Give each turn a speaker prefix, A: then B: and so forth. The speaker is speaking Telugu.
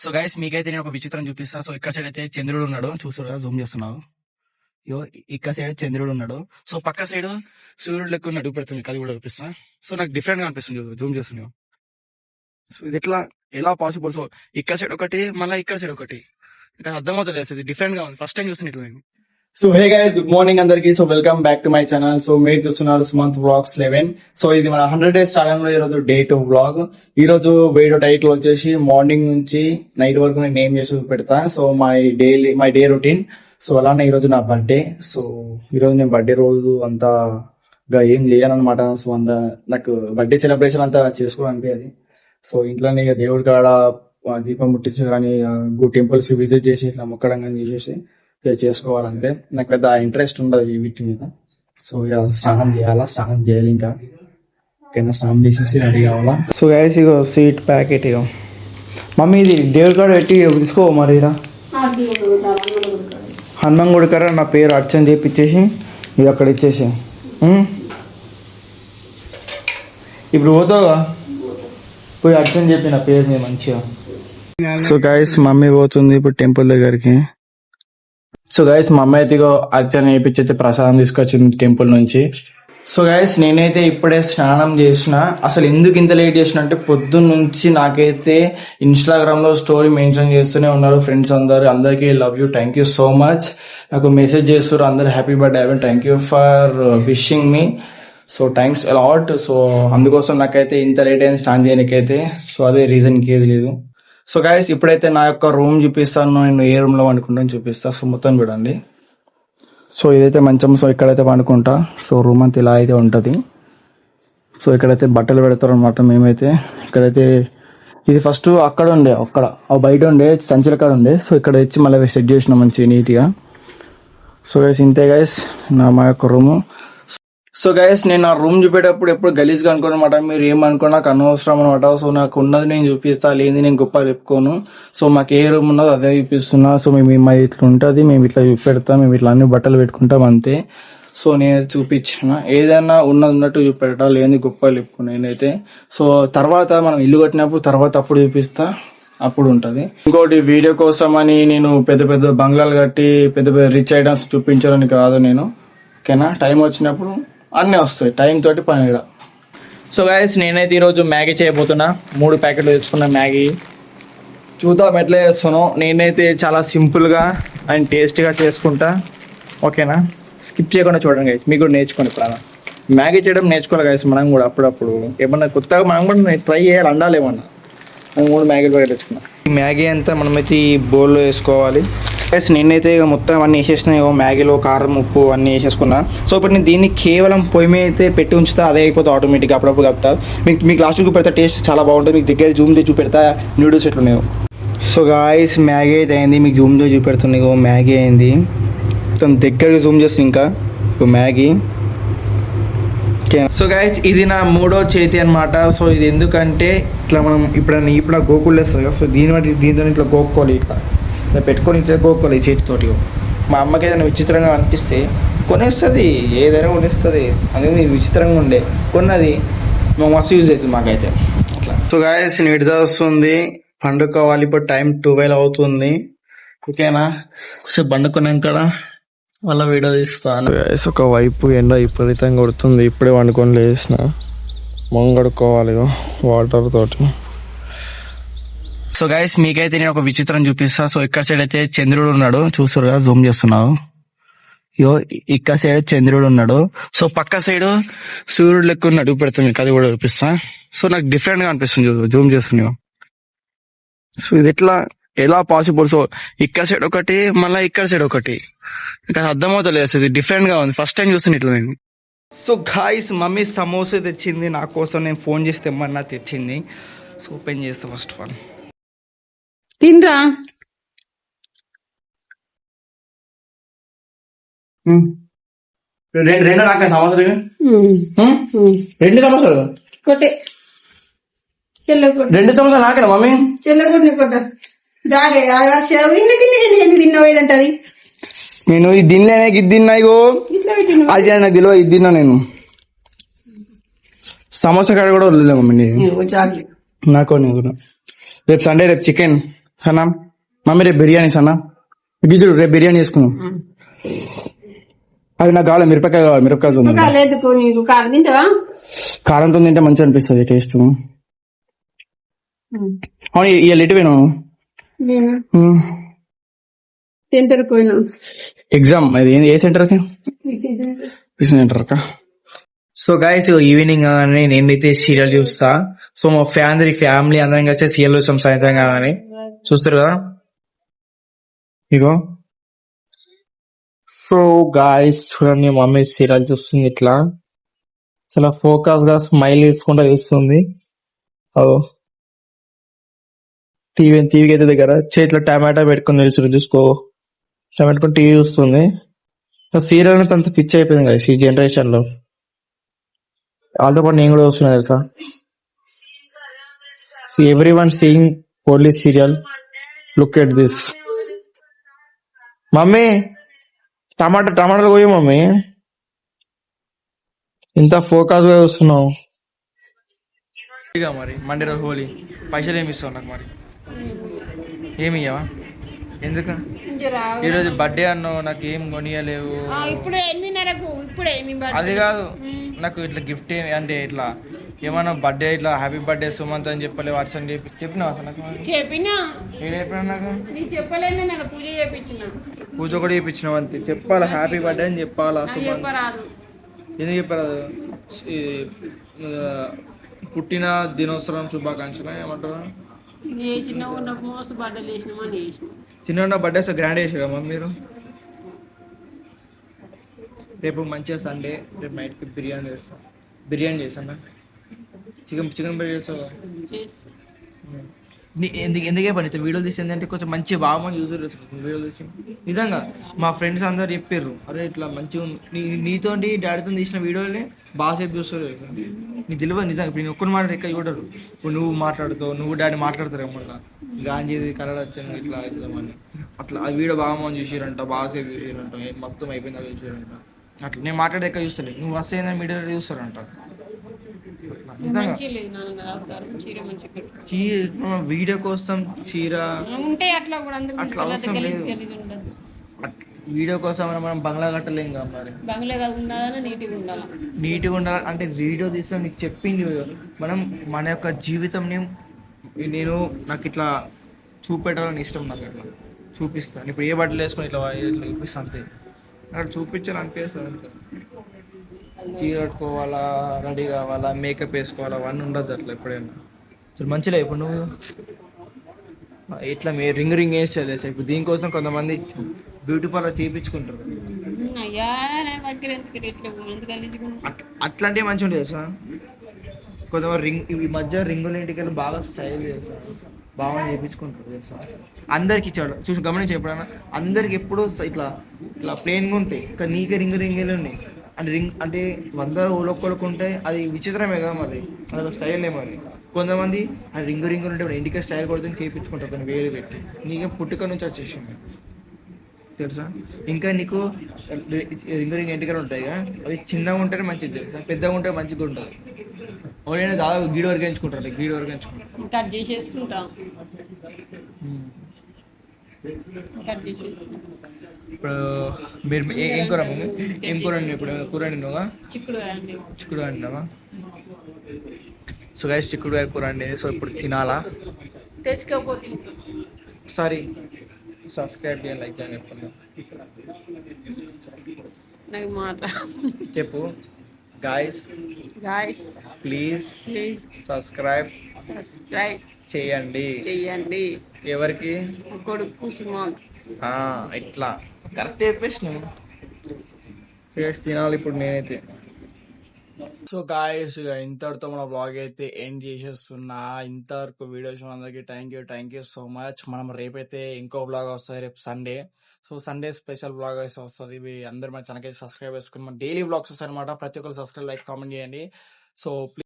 A: సో గైస్ మీకైతే నేను ఒక విచిత్రం చూపిస్తా. సో ఇక్కడ సైడ్ అయితే చంద్రుడు ఉన్నాడు, చూస్తున్నా, జూమ్ చేస్తున్నావు. యో, ఇక్కడ సైడ్ చంద్రుడు ఉన్నాడు. సో పక్క సైడ్ సూర్యుడు లెక్క ఉన్నాడు, పెడుతుంది, అది కూడా చూపిస్తా. సో నాకు డిఫరెంట్ గా అనిపిస్తుంది, జూమ్ చేస్తున్నావు. సో ఇది ఎలా పాసిబుల్? సో ఇక్కడ సైడ్ ఒకటి, మళ్ళీ ఇక్కడ సైడ్ ఒకటి, ఇంకా అర్థమవుతుంది, ఇది డిఫరెంట్ గా ఉంది. ఫస్ట్ టైం చూస్తున్నట్టు నేను. So hey guys, good morning అందరికి. So welcome back to my channel. So మీరు చూస్తున్నారు సుమంత్ వ్లాగ్స్ 11. సో ఇది మన 100 days ఛానల్ లో ఈరోజు డే 2 వ్లాగ్. ఈ రోజు వీడియో టైటిల్ వచ్చేసి మార్నింగ్ నుంచి నైట్ వరకు నేను ఏం చేసి పెడతా. So my day routine. So అలానే ఈ రోజు నా బర్త్డే. సో ఈ రోజు నేను బర్త్డే రోజు అంతా ఏం చేయనమాట. సో నాకు బర్త్డే సెలబ్రేషన్ అంతా చేసుకోవడానికి అది. సో ఇంట్లోనే దేవుడి కాడ దీపం ముట్టించి కానీ టెంపుల్స్ విజిట్ చేసి ఇట్లా మొక్కడం కానీ చేసేసి చేసుకోవాలంటే నాకు పెద్ద ఇంట్రెస్ట్ ఉండదు ఈ వీటి మీద. సో ఇక స్నానం చేయాలి ఇంకా స్నానం చేసేసి రెడీ కావాలా.
B: సో గైస్ ఇగో స్వీట్ ప్యాకెట్ ఇగో మమ్మీ ఇది దేవుడి కాడ పెట్టి తీసుకో మరి హనుమాన్ గుడి కాడ నా పేరు అర్చన చేపించేసి ఇది అక్కడ ఇచ్చేసి ఇప్పుడు పోతావుగా పోయి అర్చన చెప్పి నా పేరు మీద మంచిగా. సో గైస్ మమ్మీ పోతుంది ఇప్పుడు టెంపుల్ దగ్గరికి. సో గైస్ మా అమ్మ అయితే అర్చన చేయించైతే ప్రసాదం తీసుకొచ్చింది టెంపుల్ నుంచి. సో గైస్ నేనైతే ఇప్పుడే స్నానం చేసిన. అసలు ఎందుకు ఇంత లేట్ చేసిన అంటే పొద్దున్న నుంచి నాకైతే ఇన్స్టాగ్రామ్ లో స్టోరీ మెన్షన్ చేస్తూనే ఉన్నారు ఫ్రెండ్స్ అందరికి love you, thank you so much. నాకు మెసేజ్ చేస్తారు అందరు happy birthday, thank you for wishing me. So thanks a lot. So అందుకోసం నాకైతే ఇంత లేట్ అయింది స్నానం చేయడానికైతే. సో అదే రీజన్ ఇంకేది లేదు. సో గైస్ ఇప్పుడైతే నా యొక్క రూమ్ చూపిస్తాను, నేను ఏ రూమ్ లో వండుకుంటాను చూపిస్తా. సో మొత్తం చూడండి. సో ఇదైతే మంచం. సో ఇక్కడైతే వండుకుంటా. సో రూమ్ అంతా ఇలా అయితే ఉంటది. సో ఇక్కడైతే బట్టలు పెడతారు అనమాట. మేమైతే ఇక్కడైతే ఇది ఫస్ట్ అక్కడ ఉండే, అక్కడ బయట ఉండే సంచుల కాడ ఉండే. సో ఇక్కడ వచ్చి మళ్ళీ సెట్ చేసిన మంచి నీట్ గా. సో గైస్ ఇంతే గైస్ మా యొక్క రూము. సో గైస్ నేను ఆ రూమ్ చూపేటప్పుడు ఎప్పుడు గలీజ్గా అనుకోనమాట. మీరు ఏమనుకో నాకు అనవసరం అనమాట. సో నాకు ఉన్నది నేను చూపిస్తా, లేని నేను గొప్ప చెప్పుకోను. సో మాకు ఏ రూమ్ ఉన్నదో అదే చూపిస్తున్నా. సో మేము ఇట్లా ఉంటుంది, మేము ఇట్లా చూపెడతాం, మేము ఇట్లా అన్ని బట్టలు పెట్టుకుంటాం అంతే. సో నేను చూపించిన ఏదైనా ఉన్నట్టు చూపెట్టా, లేని గొప్ప చెప్పుకో నేనైతే. సో తర్వాత మనం ఇల్లు కట్టినప్పుడు తర్వాత అప్పుడు చూపిస్తా, అప్పుడు ఉంటది. ఇంకోటి వీడియో కోసం అని నేను పెద్ద పెద్ద బంగ్లాలు కట్టి పెద్ద పెద్ద రిచ్ ఐటమ్స్ చూపించడానికి కాదు నేను. ఓకేనా, టైం వచ్చినప్పుడు అన్నీ వస్తాయి, టైం తోటి పని. సో గైస్ నేనైతే ఈరోజు మ్యాగీ చేయబోతున్నా. 3 ప్యాకెట్లు తెచ్చుకున్నా మ్యాగీ. చూద్దాం ఎట్లా చేస్తానో. నేనైతే చాలా సింపుల్గా అండ్ టేస్టీగా చేసుకుంటా. ఓకేనా, స్కిప్ చేయకుండా చూడండి గైస్, మీకు కూడా నేర్చుకోండి. ఇప్పుడు మ్యాగీ చేయడం నేర్చుకోవాలి గైస్ మనం కూడా. అప్పుడప్పుడు ఏమన్నా కొత్తగా మనం కూడా ట్రై చేయాలి, అండాలి ఏమన్నా. 3 మ్యాగీలు కూడా తెచ్చుకున్నా. ఈ మ్యాగీ అంతా మనమైతే ఈ బౌల్లో వేసుకోవాలి. గైస్ నేనైతే ఇక మొత్తం అన్నీ వేసేసిన. మ్యాగీలో కారం ఉప్పు అన్నీ వేసేసుకున్నా. సో ఇప్పుడు నేను దీన్ని కేవలం పొయ్యి మీద అయితే పెట్టి ఉంచుతా, అదే అయిపోతే ఆటోమేటిక్గా అప్పుడప్పుడు కలుపుతా. మీకు లాస్ట్ చూపెడతా, టేస్ట్ చాలా బాగుంటుంది. మీకు దగ్గర జూమ్ చేసి చూపెడతా నూడిల్స్ ఎట్లున్నాయో. సో గాయస్ మ్యాగీ అయితే అయింది, మీకు జూమ్ చేసి చూపెడుతుంది. మ్యాగీ అయింది, తను దగ్గరగా జూమ్ చేస్తుంది ఇంకా మ్యాగీ. సో గైస్ ఇది నా 3వ చేతి అనమాట. సో ఇది ఎందుకంటే ఇట్లా మనం ఇప్పుడు గోకులు వేస్తుంది కదా. సో దీంతో ఇట్లా గోక్కోవాలి, ఇట్లా పెట్టుకొని ఇట్లా గోక్కోవాలి ఈ చేతితోటి. మా అమ్మకి ఏదైనా విచిత్రంగా అనిపిస్తే కొనేస్తుంది, ఏదైనా కొనిస్తుంది. అందుకని విచిత్రంగా ఉండే కొన్నది మస్తు యూజ్ అవుతుంది మాకైతే అట్లా. సో గైస్ నిద్ర వస్తుంది, పండుకోవాలి. ఇప్పుడు టైం 12 అవుతుంది. ఓకేనా, కొంచెం పండుకున్నాక మళ్ళీ వీడియో తీస్తాను. ఒక వైపు ఎండ విపరీతంగా కొడుతుంది. ఇప్పుడే వండుకొని లేచిన, మొంగడుకోవాలి వాటర్ తోటి. సో గైస్ మీకైతే నేను ఒక విచిత్రం చూపిస్తా. సో ఇక్కడ సైడ్ అయితే చంద్రుడు ఉన్నాడు, చూస్తారు కదా, జూమ్ చేస్తున్నావు. ఇక్కడ సైడ్ చంద్రుడు ఉన్నాడు. సో పక్క సైడ్ సూర్యుడు లెక్క ఉన్నాడు, పెడుతుంది, అది కూడా చూపిస్తా. సో నాకు డిఫరెంట్ గా అనిపిస్తుంది, జూమ్ చేస్తున్నావు. సో ఇది ఎలా పాసిబుల్? సో ఇక్కడ సైడ్ ఒకటి, మళ్ళీ ఇక్కడ సైడ్ ఒకటి, ఇంకా అర్థమవుతలేదు, ఇది డిఫరెంట్ గా ఉంది. ఫస్ట్ టైం చూస్తున్నట్లు నేను. సో గాయ్స్ మమ్మీ సమోసా తెచ్చింది నా కోసం. నేను ఫోన్ చేసి తెమ్మన్నా తెచ్చింది. సో ఓపెన్ చేస్తా ఫస్ట్ ఆఫ్ ఆల్.
C: తినరా
A: రెండు నాకు సమోసా, 2 సమోసాలు, 2 సమోసాలు నాకేనా మమ్మీ? నేను ఇది తినలేనే, ఇది తిన్నా. ఇగో అది నాకు తెలియదు, ఇది తిన్నా నేను. సమోసా కాడ కూడా వదిలేదు మమ్మీ నాకు. రేపు సండే, రేపు చికెన్
B: సన్నా మమ్మీ రేపు బిర్యానీ సన్నా గిజుడు రేపు బిర్యానీ చేసుకుందాం. అది నాకు కావాలి, మిరపకాయ కావాలి, మిరపకాయ ఉంది.
C: లేదు నీకు కారం తింటావా?
B: కారంతో తింటే మంచిగా అనిపిస్తుంది టేస్ట్. అవును ఇవాళ ఎటు పోయినా
C: నేను సెంటర్ పోయినా.
B: ఎగ్జామ్ అది ఏ సెంటర్ కి? సెంటర్ కా. సో గైస్ ఈవినింగ్ అని నేనైతే సీరియల్ చూస్తా. సో మా ఫ్యామిలీ అందరం కలిసి సీరియల్ చూస్తాం సాయంత్రం కానీ. చూస్తారు కదా ఇగో. సో గాయస్ చూడండి మమ్మీ సీరియల్ చూస్తుంది ఇట్లా చాలా ఫోకస్ గా స్మైల్ వేసుకుంటా చూస్తుంది. టీవీకి అయితే దగ్గర చేతిలో టమాటా పెట్టుకుని నిలుచుని చూసుకో, టమాటా పెట్టుకుని టీవీ చూస్తుంది. సీరియల్ అనేది అంత పిచ్చి అయిపోయింది కదా ఈ జనరేషన్ లో. వాళ్ళతో పాటు నేను కూడా చూస్తున్నా తెలుసా. Every one seeing only serial. Look at this. Mummy టమాటాలు పోయి మమ్మీ, ఇంత ఫోకస్ గా చూస్తున్నావు. మరి మండే రోజు హోలీ పైసలు ఏమి ఇస్తావు నాకు? మరి ఏమి ఇయ్యవా? ఎందుకు? ఈరోజు బర్త్డే అన్నావు, నాకు ఏం కొనియలేవు.
C: ఇప్పుడు 8:30కు ఇప్పుడే
B: అది కాదు, నాకు ఇట్లా గిఫ్ట్ అంటే ఇట్లా ఏమన్నా బర్త్డే ఇట్లా హ్యాపీ బర్త్డే సుమంత్ అని చెప్పలే, వాట్సాప్ చెప్పినావు అసలు నాకు?
C: చెప్పినా.
B: ఏడు చెప్పినా నాకు?
C: నీకు చెప్పలేదు, నేను పూజ చేయించిన.
B: పూజ కూడా చేయించినావు అంతే. చెప్పాలా హ్యాపీ బర్త్డే అని చెప్పాలా సుమంత్?
C: చెప్పరాదు.
B: ఎందుకు చెప్పరాదు? పుట్టిన దినోత్సవం శుభాకాంక్షలు ఏమంటారు?
C: చిన్న ఉన్నప్పుడు మోసం బట్టలు వేసినామని వేసినాం.
B: చిన్న బర్త్డే సో గ్రాండ్ చేసారు కదా మీరు. రేపు మంచిగా సండే, రేపు నైట్కి బిర్యానీ చేస్తాను. చికెన్ బిర్యానీ చేస్తావు. ఎందుకే పని వీడియోలు తీసింది అంటే కొంచెం మంచి బాగుమని యూజర్ వీడియోలు తీసి. నిజంగా మా ఫ్రెండ్స్ అందరు చెప్పారు, అరే ఇట్లా మంచిగా నీతో డాడీతో తీసిన వీడియోని బాగా సేపు చూస్తారు. నీకు తెలియదు నిజంగా. ఇప్పుడు నేను ఒక్కరు మాట ఎక్కడ చూడరు. ఇప్పుడు నువ్వు మాట్లాడుతావు, నువ్వు డాడీ మాట్లాడతారు ఏమన్నా గాంధీ కలర్ వచ్చాను ఇట్లా అవుతామని. అట్లా ఆ వీడియో బాగుమని చూసారంట, బాగా సేపు చూసారంట, మొత్తం అయిపోయిందా చూసారంట. అట్లా నేను మాట్లాడే ఎక్కడ చూస్తలే, నువ్వు వస్తే ఏందని మీడియా చూస్తారంట. వీడియో కోసం చీర
C: ఉంటే అట్లా కూడా
B: అట్లా అవసరం లేదు. వీడియో కోసం మనం బంగ్లా కట్టలేం కదా. మరి
C: బంగ్లా ఉండాలని
B: నీట్గా ఉండాలి అంటే వీడియో తీస్తాం. నీకు చెప్పింది మనం మన యొక్క జీవితంని నాకు ఇట్లా చూపెట్టాలని ఇష్టం. నాకు ఇట్లా చూపిస్తాను. ఇప్పుడు ఏ బట్టలు వేసుకొని ఇట్లా చూపిస్తాను అంతే. అక్కడ చూపించాలి అనిపిస్తుంది అంతే. చీర కట్టుకోవాలా, రెడీ కావాలా, మేకప్ వేసుకోవాలా, అవన్నీ ఉండదు అట్లా ఎప్పుడైనా. సరే మంచిగా ఇప్పుడు నువ్వు ఇట్లా రింగ్ వేసేది సార్. ఇప్పుడు దీనికోసం కొంతమంది బ్యూటీ పార్లర్ చేయించుకుంటారు. అట్లాంటివి మంచిగా ఉంటుంది సార్. కొంతమంది ఈ మధ్య రింగుల ఇంటికి బాగా స్టైల్ చేస్తారు, బాగా చేయించుకుంటారు తెలుసా. అందరికి ఇచ్చాడు చూసి గమనించి ఎప్పుడన్నా. అందరికి ఎప్పుడూ ఇట్లా ప్లెయిన్గా ఉంటాయి, కానీ నీకే రింగులు ఉన్నాయి. అంటే అంటే 100 ఊళ్ళొక్కడికి ఉంటాయి. అది విచిత్రమే కదా మరి, అదొక స్టైలే. మరి కొంతమంది ఆ రింగులు ఉంటే ఇంటికే స్టైల్ కొడుతుంది చేయించుకుంటారు, కానీ వేరే పెట్టి. నీకే పుట్టుక నుంచి వచ్చేసింది తెలుసా. ఇంకా నీకు రింగు ఇంటికలు ఉంటాయి కదా, అవి చిన్నగా ఉంటేనే మంచిది తెలుసా, పెద్దగా ఉంటే మంచిగా ఉంటుంది. ఎవరైనా దాదాపు గీడు వరకు ఎంచుకుంటారు, గీడు వరకు ఎంచుకుంటారు.
C: కట్ చేసేసుకుంటాం.
B: ఇప్పుడు మీరు ఏం కూర ఇప్పుడు కూర వండినావా? చిక్కుడు వండినావా? సో గైస్ చిక్కుడుకాయ కూర అండి. సో ఇప్పుడు తినాలా?
C: తెచ్చుకోకపోతే
B: ఒకసారి సబ్స్క్రైబ్ చేయండి, లైక్ చేయండి. చెప్పండి
C: నాకు మాట
B: చెప్పు. గాయస్ ప్లీజ్ సబ్స్క్రైబ్ చేయండి. ఎవరికి?
C: కొడుకు సుమంత్.
B: ఇట్లా కరెక్ట్ చెప్పేసినావు. తినాలి ఇప్పుడు నేనైతే. సో గాయస్ ఇంతటితో మన బ్లాగ్ అయితే ఎండ్ చేసేస్తున్నా. ఇంతవరకు వీడియోస్ అందరికి థ్యాంక్ యూ సో మచ్. మనం రేపైతే ఇంకో బ్లాగ్ వస్తుంది, రేపు Sunday. So Sunday special blog అయితే వస్తుంది. అందరు మన ఛానల్ సబ్స్క్రైబ్ చేసుకుని మన డైలీ బ్లాగ్స్ వస్తాయి అనమాట. ప్రతి ఒక్కరు సబ్స్క్రైబ్, లైక్, కామెంట్ చేయండి. సో